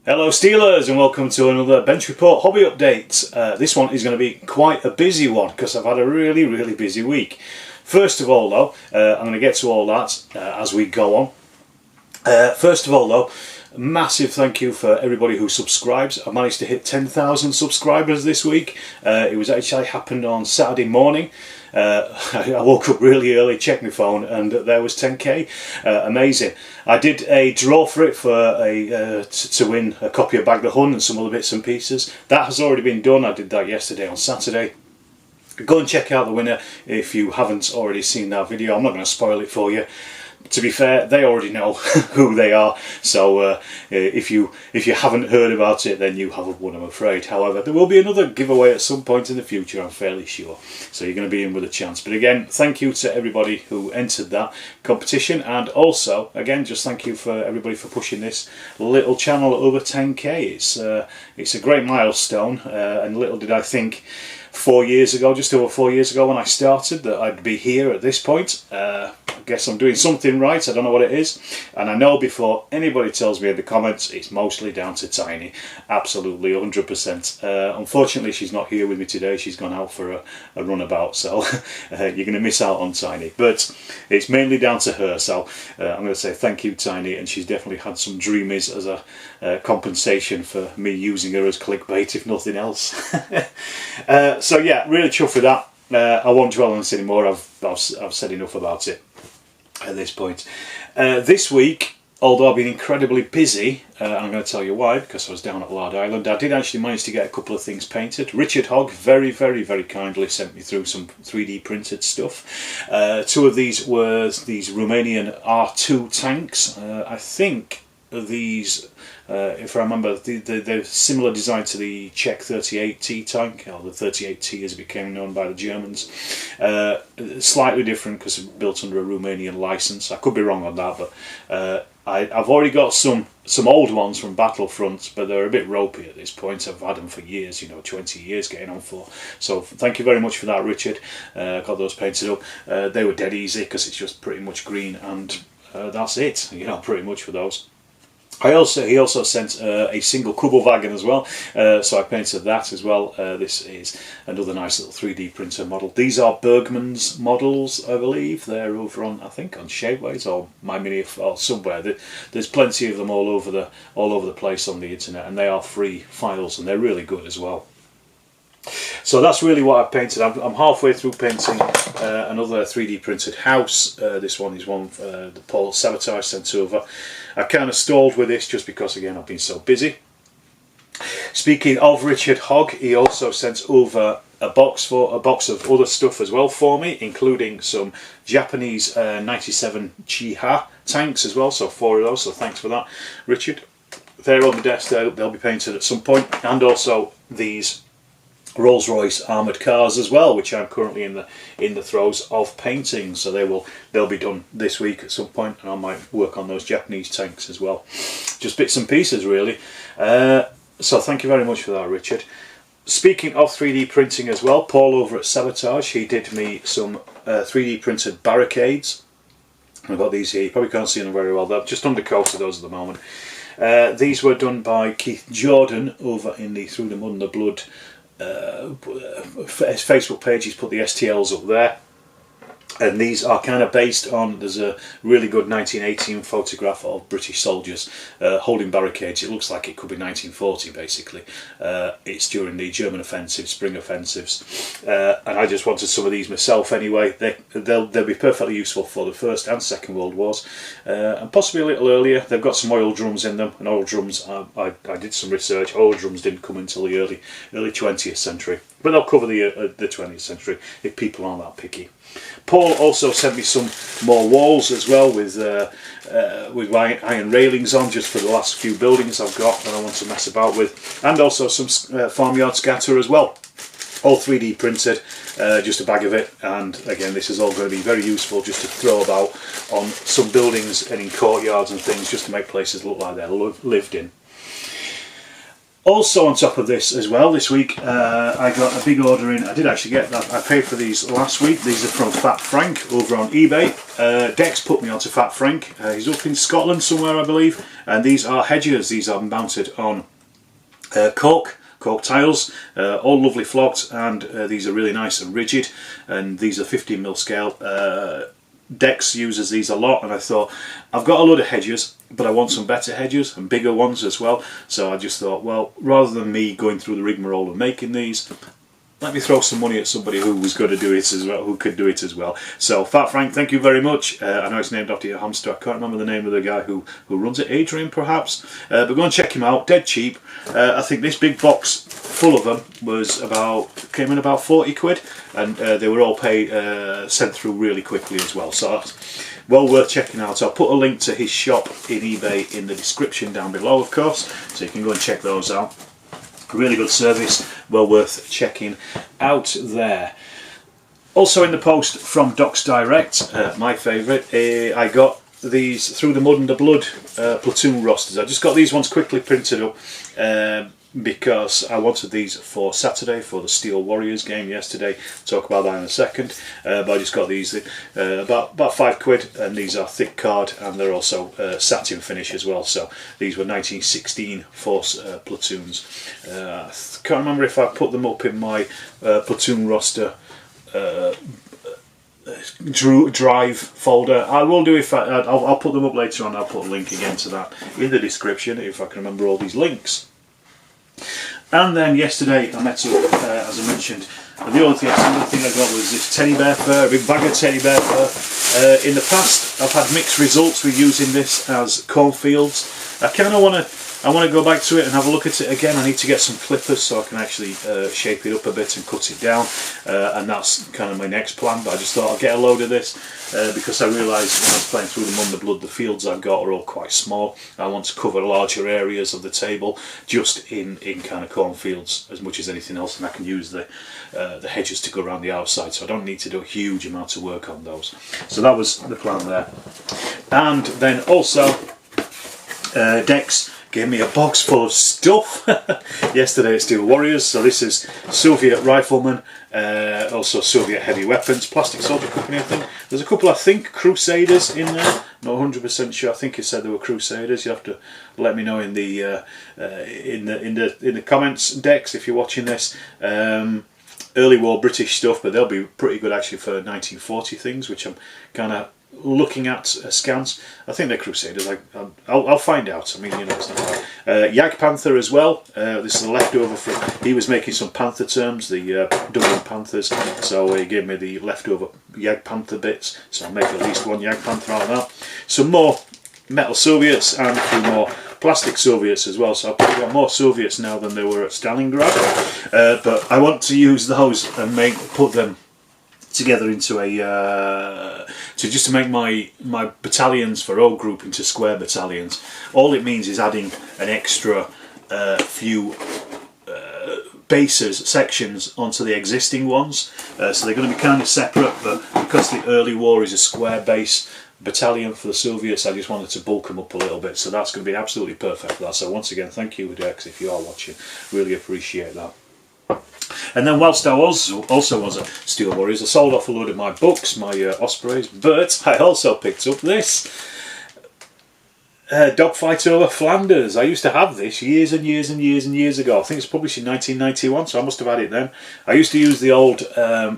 Hello Steelers, and welcome to another Bench Report hobby update. This one is going to be quite a busy one because I've had a really busy week. First of all though, I'm going to get to all that as we go on. First of all though, massive thank you for everybody who subscribes. I managed to hit 10,000 subscribers this week. It was actually happened on Saturday morning. I woke up really early, checked my phone, and there was 10k. Amazing. I did a draw for it for to win a copy of Bag the Hun and some other bits and pieces. That has already been done. I did that yesterday on Saturday. Go and check out the winner if you haven't already seen that video. I'm not going to spoil it for you. To be fair, they already know who they are, so if you haven't heard about it, then you haven't won, I'm afraid. However, there will be another giveaway at some point in the future, I'm fairly sure, so you're going to be in with a chance. But again, thank you to everybody who entered that competition, and also, again, just thank you for everybody for pushing this little channel over 10k. It's a great milestone, and little did I think 4 years ago, just over 4 years ago when I started, that I'd be here at this point. I guess I'm doing something right, I don't know what it is, and I know before anybody tells me in the comments it's mostly down to Tiny, absolutely 100%. Unfortunately she's not here with me today, she's gone out for a runabout, so you're going to miss out on Tiny, but it's mainly down to her, so I'm going to say thank you Tiny, and she's definitely had some dreamies as a compensation for me using her as clickbait if nothing else. So yeah, really chuffed with that. I won't dwell on this anymore, I've said enough about it at this point. This week, although I've been incredibly busy, I'm going to tell you why, because I was down at Outlard Island, I did actually manage to get a couple of things painted. Richard Hogg very kindly sent me through some 3D printed stuff. Two of these were these Romanian R2 tanks. I think these, if I remember, they're similar design to the Czech 38T tank, or the 38T as it became known by the Germans. Slightly different because it's built under a Romanian license. I could be wrong on that, but I've already got some old ones from Battlefront, but they're a bit ropey at this point. I've had them for years, 20 years getting on for. So thank you very much for that, Richard. Got those painted up. They were dead easy because it's just pretty much green, and that's it, pretty much for those. He also sent a single Kubbelwagen as well, so I painted that as well. This is another nice little 3D printer model. These are Bergman's models, I believe. They're over on, I think, on Shapeways or My Mini or somewhere. There's plenty of them all over the place on the internet, and they are free files, and they're really good as well. So that's really what I've painted. I'm halfway through painting another 3D printed house. This one is one that Paul Sabotage sent over. I kind of stalled with this just because, again, I've been so busy. Speaking of Richard Hogg, he also sent over a box of other stuff as well for me, including some Japanese 97 Chiha tanks as well, so 4 of those, so thanks for that, Richard. They're on the desk, they'll be painted at some point, and also these Rolls-Royce armoured cars as well, which I'm currently in the throes of painting, so they'll be done this week at some point, and I might work on those Japanese tanks as well. Just bits and pieces really. So thank you very much for that, Richard. Speaking of 3D printing as well, Paul over at Sabotage, he did me some 3D printed barricades. I've got these here, you probably can't see them very well, they're just undercoat of those at the moment. These were done by Keith Jordan over in the Through the Mud and the Blood Facebook page. He's put the STLs up there, and these are kind of based on, there's a really good 1918 photograph of British soldiers holding barricades. It looks like it could be 1940 basically. It's during the German offensive, spring offensives, and I just wanted some of these myself anyway. They'll be perfectly useful for the First and Second World Wars, and possibly a little earlier. They've got some oil drums in them, and oil drums, I did some research, oil drums didn't come until the early 20th century, but they'll cover the 20th century if people aren't that picky. Paul also sent me some more walls as well with iron railings on, just for the last few buildings I've got that I want to mess about with, and also some farmyard scatter as well. All 3D printed, just a bag of it, and again this is all going to be very useful just to throw about on some buildings and in courtyards and things, just to make places look like they're lived in. Also on top of this as well, this week I got a big order in. I did actually get that. I paid for these last week. These are from Fat Frank over on eBay. Dex put me onto Fat Frank. He's up in Scotland somewhere, I believe. And these are hedgers. These are mounted on cork tiles, all lovely flocked, and these are really nice and rigid. And these are 15mm scale. Dex uses these a lot, and I thought, I've got a load of hedgers, but I want some better hedgers and bigger ones as well. So I just thought, well, rather than me going through the rigmarole of making these, let me throw some money at somebody who was going to do it as well, who could do it as well. So Fat Frank, thank you very much. I know it's named after your hamster. I can't remember the name of the guy who runs it, Adrian perhaps. But go and check him out, dead cheap. I think this big box full of them came in about 40 quid, and they were all sent through really quickly as well. So that's well worth checking out. I'll put a link to his shop in eBay in the description down below, of course, so you can go and check those out. Really good service, well worth checking out there. Also in the post from Docs Direct, my favourite, I got these Through the Mud and the Blood platoon rosters. I just got these ones quickly printed up because I wanted these for Saturday for the Steel Warriors game yesterday. Talk about that in a second. But I just got these about £5, and these are thick card, and they're also satin finish as well. So these were 1916 Force platoons. I can't remember if I put them up in my platoon roster drive folder. I will do if I'll put them up later on. I'll put a link again to that in the description if I can remember all these links. And then yesterday I met up, as I mentioned, and the other thing I got was this teddy bear fur, a big bag of teddy bear fur. In the past I've had mixed results with using this as cornfields. I kind of want to go back to it and have a look at it again. I need to get some clippers so I can actually shape it up a bit and cut it down, and that's kind of my next plan. But I just thought I'd get a load of this because I realised when I was playing Through the Mud and the Blood, the fields I've got are all quite small. I want to cover larger areas of the table just in kind of cornfields as much as anything else, and I can use the hedges to go around the outside, so I don't need to do a huge amount of work on those. So that was the plan there. And then also Dex gave me a box full of stuff yesterday at Steel Warriors. So this is Soviet Rifleman, also Soviet Heavy Weapons, Plastic Soldier Company, I think. There's a couple, I think, Crusaders in there. Not 100% sure. I think it said they were Crusaders. You have to let me know in the comments, Dex, if you're watching this. Early war British stuff, but they'll be pretty good actually for 1940 things, which I'm kind of looking at scans. I think they're Crusaders. I'll find out. I mean, you know, it's not like Yag Panther as well. This is a leftover from. He was making some Panther terms, the Dublin Panthers. So he gave me the leftover Yag Panther bits. So I'll make at least one Yag Panther out of that. Some more metal Soviets and a few more plastic Soviets as well. So I've probably got more Soviets now than there were at Stalingrad. But I want to use those and put them together into to make my battalions for O group into square battalions. All it means is adding an extra few bases, sections onto the existing ones. So they're going to be kind of separate, but because the early war is a square base battalion for the Soviets, I just wanted to bulk them up a little bit. So that's going to be absolutely perfect for that. So once again, thank you, Dex, if you are watching. Really appreciate that. And then whilst I also was at Steel Warriors, I sold off a load of my books, my Ospreys, but I also picked up this Dogfight Over Flanders. I used to have this years and years and years and years ago. I think it's published in 1991, so I must have had it then. I used to use the old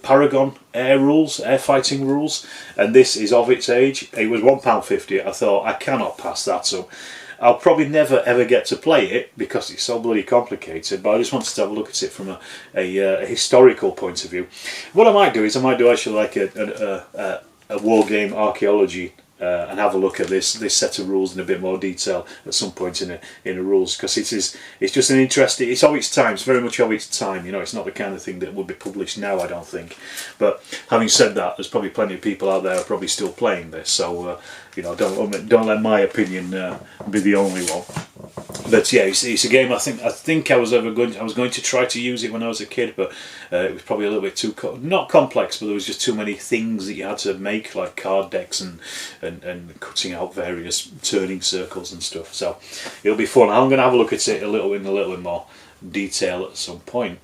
Paragon air fighting rules, and this is of its age. It was £1.50. I thought, I cannot pass that up. I'll probably never ever get to play it because it's so bloody complicated, but I just wanted to have a look at it from a historical point of view. What I might do is actually like a war game archaeology and have a look at this set of rules in a bit more detail at some point in the rules, because it's just an interesting. It's of its time. It's very much of its time. You know, it's not the kind of thing that would be published now, I don't think. But having said that, there's probably plenty of people out there who are probably still playing this. So you know, don't let my opinion be the only one. But yeah, it's a game. I think I was going to try to use it when I was a kid, but it was probably a little bit too not complex, but there was just too many things that you had to make, like card decks and cutting out various turning circles and stuff. So it'll be fun. I'm going to have a look at it in a little bit more detail at some point.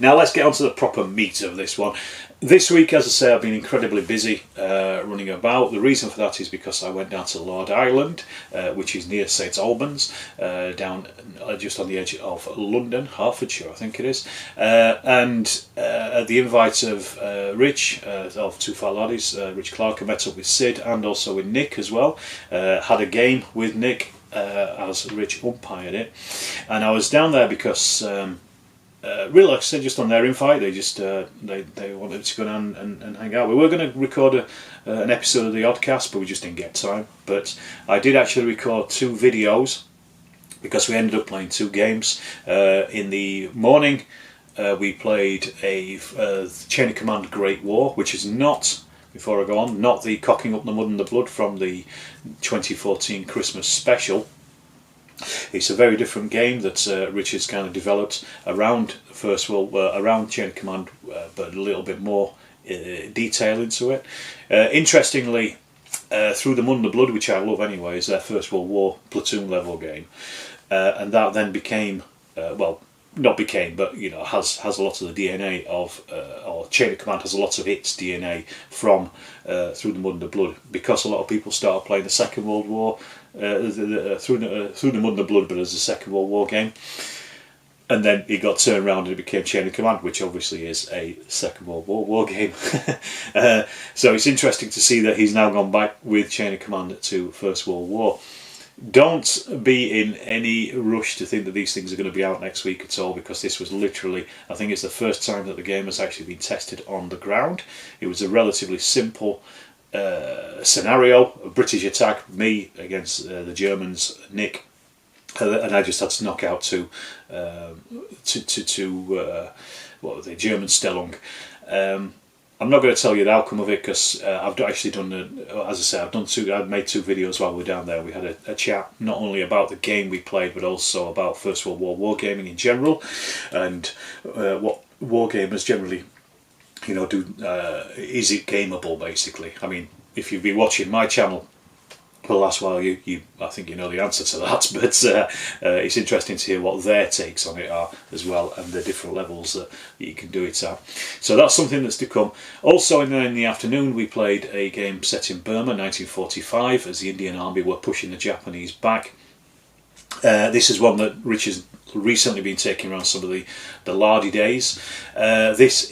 Now let's get on to the proper meat of this one. This week, as I say, I've been incredibly busy running about. The reason for that is because I went down to Lord Island, which is near St Albans, down just on the edge of London, Hertfordshire I think it is, and at the invite of Rich, of Two Fat Laddies, Rich Clark, I met up with Sid and also with Nick as well. Had a game with Nick as Rich umpired it, and I was down there because really, like I said, just on their invite, they just they wanted to go down and hang out. We were going to record an episode of the Oddcast, but we just didn't get time. But I did actually record 2 videos because we ended up playing 2 games. In the morning, we played a Chain of Command Great War, which is not, before I go on, not the Cocking Up the Mud and the Blood from the 2014 Christmas special. It's a very different game that Richard's kind of developed around around Chain of Command, but a little bit more detail into it. Interestingly, Through the Mud and the Blood, which I love anyway, is their First World War platoon level game, and that then became, well, not became, but you know, has a lot of the DNA of, or Chain of Command has a lot of its DNA from Through the Mud and the Blood, because a lot of people started playing the Second World War. Through the Mud and the Blood, but as a Second World War game, and then it got turned around and it became Chain of Command, which obviously is a Second World War game. So it's interesting to see that he's now gone back with Chain of Command to First World War. Don't be in any rush to think that these things are going to be out next week at all, because this was literally, I think it's the first time that the game has actually been tested on the ground. It was a relatively simple scenario, a British attack, me against the Germans, Nick, and I just had to knock out two what were they, German Stellung. I'm not going to tell you the outcome of it because I've actually done, as I say, I've made 2 videos while we were down there. We had a chat not only about the game we played, but also about First World War wargaming in general, and what wargamers generally, you know, do. Is it gameable, basically? I mean, if you've been watching my channel for the last while, I think you know the answer to that, but it's interesting to hear what their takes on it are as well, and the different levels that you can do it at. So that's something that's to come. Also in the afternoon, we played a game set in Burma, 1945, as the Indian Army were pushing the Japanese back. This is one that Rich has recently been taking around some of the Lardy days. This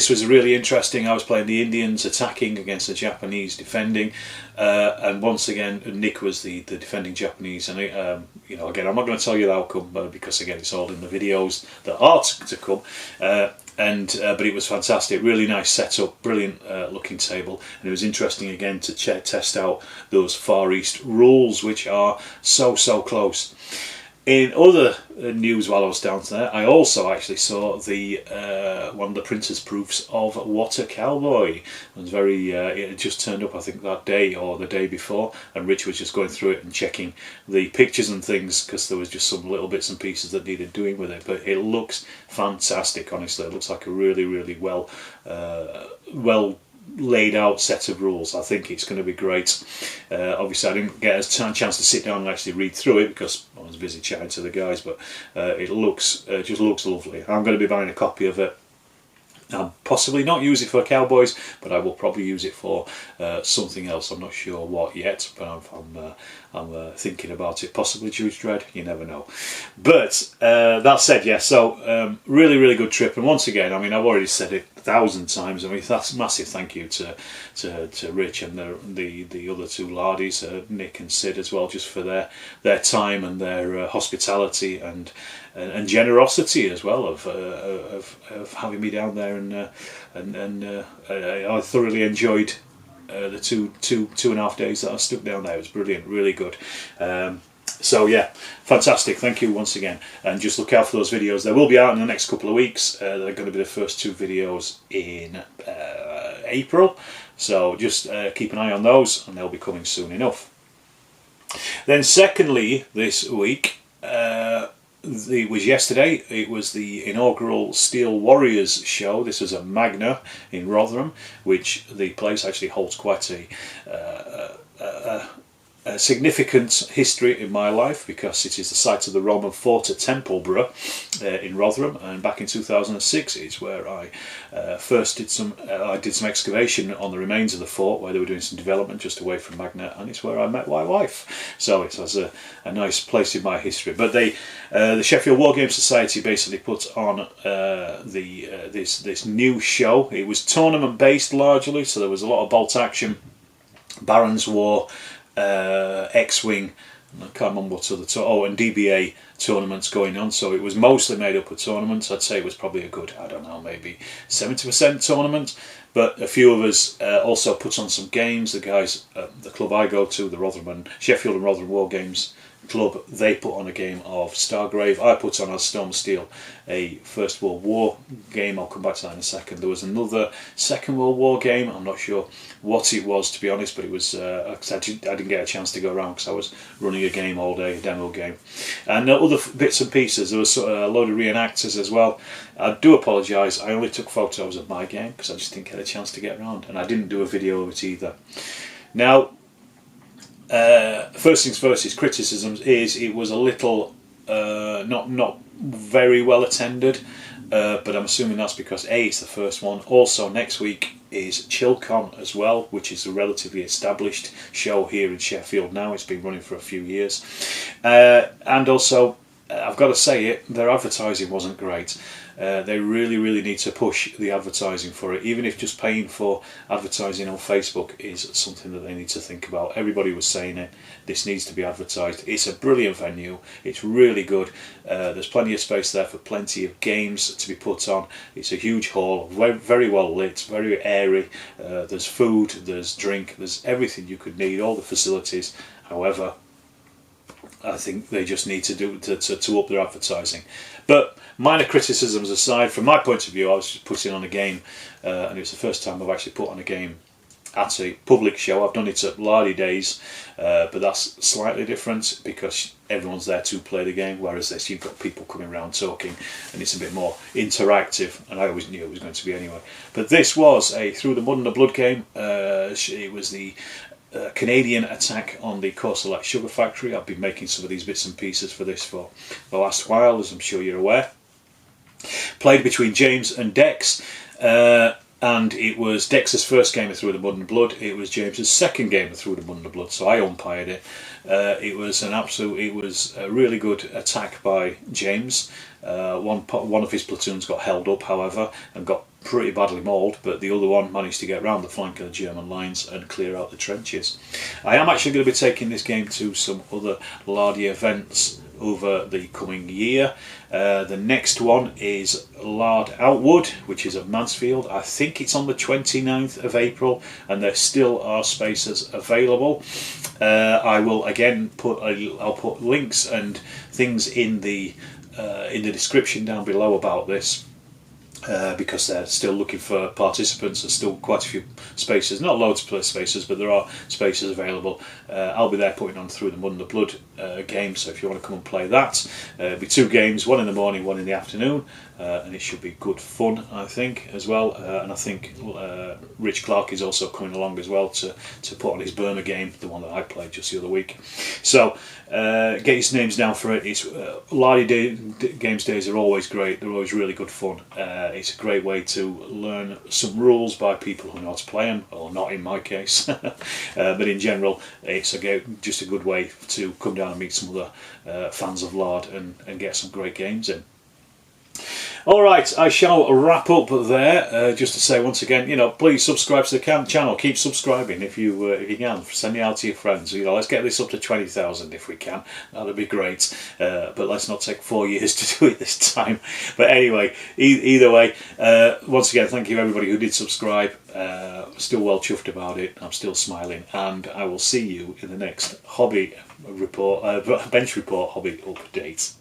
was really interesting. I was playing the Indians attacking against the Japanese defending, and once again Nick was the defending Japanese. And you know, again, I'm not going to tell you the outcome because again, it's all in the videos that are to come. But it was fantastic, really nice setup, brilliant looking table, and it was interesting again to test out those Far East rules, which are so close. In other news while I was down there, I also actually saw the one of the printer's proofs of What a Cowboy. It was it had just turned up, I think, that day or the day before, and Rich was just going through it and checking the pictures and things because there was just some little bits and pieces that needed doing with it. But it looks fantastic, honestly. It looks like a really well laid out set of rules. I think it's going to be great. Obviously I didn't get a chance to sit down and actually read through it because I was busy chatting to the guys, but it just looks lovely. I'm going to be buying a copy of it. I'll possibly not use it for Cowboys, but I will probably use it for something else. I'm not sure what yet, but I'm thinking about it. Possibly Judge Dredd, you never know. But that said, yeah, so really good trip. And once again, I mean, I've already said it 1,000 times. I mean, that's a massive thank you to Rich and the other 2 Lardies, Nick and Sid as well, just for their time and their hospitality and generosity as well of having me down there, and I thoroughly enjoyed the two and a half days that I stuck down there. It was brilliant, really good. So yeah, fantastic. Thank you once again, and just look out for those videos. They will be out in the next couple of weeks. They're going to be the first 2 videos in April, so just keep an eye on those, and they'll be coming soon enough. Then secondly, this week, it was yesterday, it was the inaugural Steel Warriors show. This was at Magna in Rotherham, which the place actually holds quite a significant history in my life, because it is the site of the Roman fort at Templeborough in Rotherham, and back in 2006 is where I first did some excavation on the remains of the fort, where they were doing some development just away from Magna, and it's where I met my wife. So it has a nice place in my history. But the Sheffield Wargaming Society basically put on this new show. It was tournament based largely, so there was a lot of bolt action, Barons War, X-Wing, I can't remember what other and DBA tournaments going on. So it was mostly made up of tournaments. I'd say it was probably a good, I don't know, maybe 70% tournament. But a few of us also put on some games. The guys at the club I go to, the Sheffield and Rotherham War Games Club, they put on a game of Stargrave. I put on as Storm Steel a First World War game. I'll come back to that in a second. There was another Second World War game. I'm not sure what it was, to be honest, but it was I didn't get a chance to go around because I was running a game all day, a demo game, and other bits and pieces. There was a load of reenactors as well. I do apologise, I only took photos of my game because I just didn't get a chance to get around, and I didn't do a video of it either. Now, first things first, his criticisms is it was a little not very well attended, but I'm assuming that's because A, it's the first one. Also, next week is ChillCon as well, which is a relatively established show here in Sheffield now. It's been running for a few years, and also I've got to say it, their advertising wasn't great. They really need to push the advertising for it, even if just paying for advertising on Facebook is something that they need to think about. Everybody was saying it, this needs to be advertised. It's a brilliant venue, it's really good, there's plenty of space there for plenty of games to be put on. It's a huge hall, very well lit, very airy, there's food, there's drink, there's everything you could need, all the facilities. However, I think they just need to up their advertising. But minor criticisms aside, from my point of view, I was just putting on a game, and it was the first time I've actually put on a game at a public show. I've done it at Lardy Days, but that's slightly different because everyone's there to play the game, whereas this, you've got people coming around talking, and it's a bit more interactive, and I always knew it was going to be anyway. But this was a Through the Mud and the Blood game. It was the Canadian attack on the Coastal Light Sugar Factory. I've been making some of these bits and pieces for this for the last while, as I'm sure you're aware. Played between James and Dex, and it was Dex's first game of Through the Mud and Blood. It was James's second game of Through the Mud and Blood, so I umpired it. It was a really good attack by James. One of his platoons got held up, however, and got pretty badly mauled, but the other one managed to get around the flank of the German lines and clear out the trenches. I am actually going to be taking this game to some other Lardy events over the coming year. The next one is Lard Outwood, which is at Mansfield. I think it's on the 29th of April, and there still are spaces available. I will again I'll put links and things in the description down below about this. Because they're still looking for participants. There's still quite a few spaces, not loads of spaces, but there are spaces available. I'll be there putting on Through the Mud and the Blood game, so if you want to come and play that, it'll be 2 games, one in the morning, one in the afternoon, and it should be good fun, I think, as well. And I think Rich Clark is also coming along as well to put on his Burma game, the one that I played just the other week. So get your names down for it. It's Lardy Games Days are always great. They're always really good fun. It's a great way to learn some rules by people who know how to play them, or not in my case. But in general, it's just a good way to come down and meet some other fans of Lard and get some great games in. Alright, I shall wrap up there, just to say once again, please subscribe to the channel, keep subscribing if you can, send it out to your friends, let's get this up to 20,000 if we can, that'd be great, but let's not take 4 years to do it this time. But anyway, either way, once again, thank you everybody who did subscribe, still well chuffed about it, I'm still smiling, and I will see you in the next bench report hobby update.